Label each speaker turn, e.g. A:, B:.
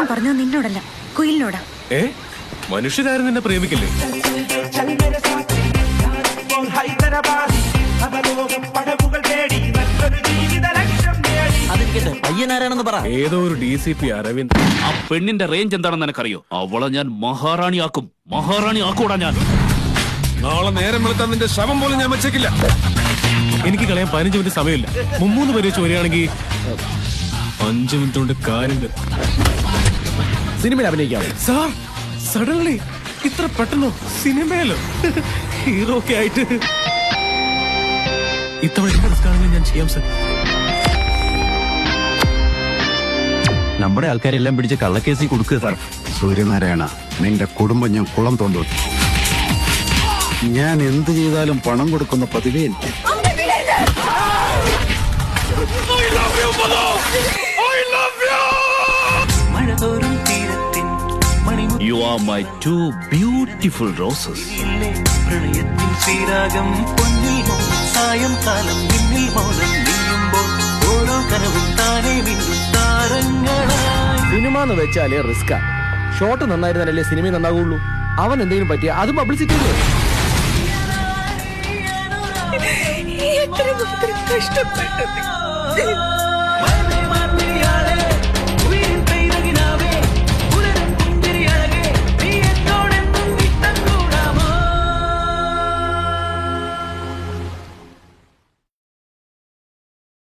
A: ഞാൻ പറഞ്ഞത് നിന്നോടല്ല, കുയിലിനോടാ.
B: മനുഷ്യരാരും നിന്നെ പ്രേമിക്കില്ലേ?
C: പയ്യനാരാണെന്ന് പറ.
B: ഏതോ ഒരു DCP അരവിന്ദ്.
D: ആ പെണ്ണിന്റെ റേഞ്ച് എന്താണെന്ന് എനിക്കറിയോ? അവളെ ഞാൻ മഹാറാണി ആക്കൂടാ ഞാൻ.
B: നാളെ നേരം വെളുത്താൻ നിന്റെ ശവം പോലും ഞാൻ വെച്ചേക്കില്ല. എനിക്ക് കളയാൻ 15 മിനിറ്റ് സമയമില്ല. 3 പേര് വെച്ച് വരികയാണെങ്കിൽ 5 മിനിറ്റ് കൊണ്ട് കാര്യം.
C: സിനിമയിൽ അഭിനയിക്കാം
B: സാർ. സഡൻലി ഇത്ര പെട്ടെന്നോ? സിനിമയിലോ? ഹീറോ ഒക്കെ ആയിട്ട് ഇത്തവണ ഞാൻ ചെയ്യാം സാർ.
C: നമ്മുടെ ആൾക്കാരെല്ലാം പിടിച്ച് കള്ളക്കേസിൽ കൊടുക്കുക സാർ.
E: സൂര്യനാരായണ, നിന്റെ കുടുംബം ഞാൻ കുളം തോണ്ടും. ഞാൻ എന്ത് ചെയ്താലും പണം കൊടുക്കുന്ന പതിവേ എനിക്ക്.
D: You are my 2 beautiful roses.
C: Cinema എന്ന് വെച്ചാലേ റിസ്കാ. Shot നന്നായിരുന്നാലല്ലേ cinema നന്നാകുള്ളൂ. അവൻ എന്തെങ്കിലും പറ്റിയ അത് പബ്ലിസിറ്റി അല്ലേ?
A: കഷ്ടപ്പെട്ടു.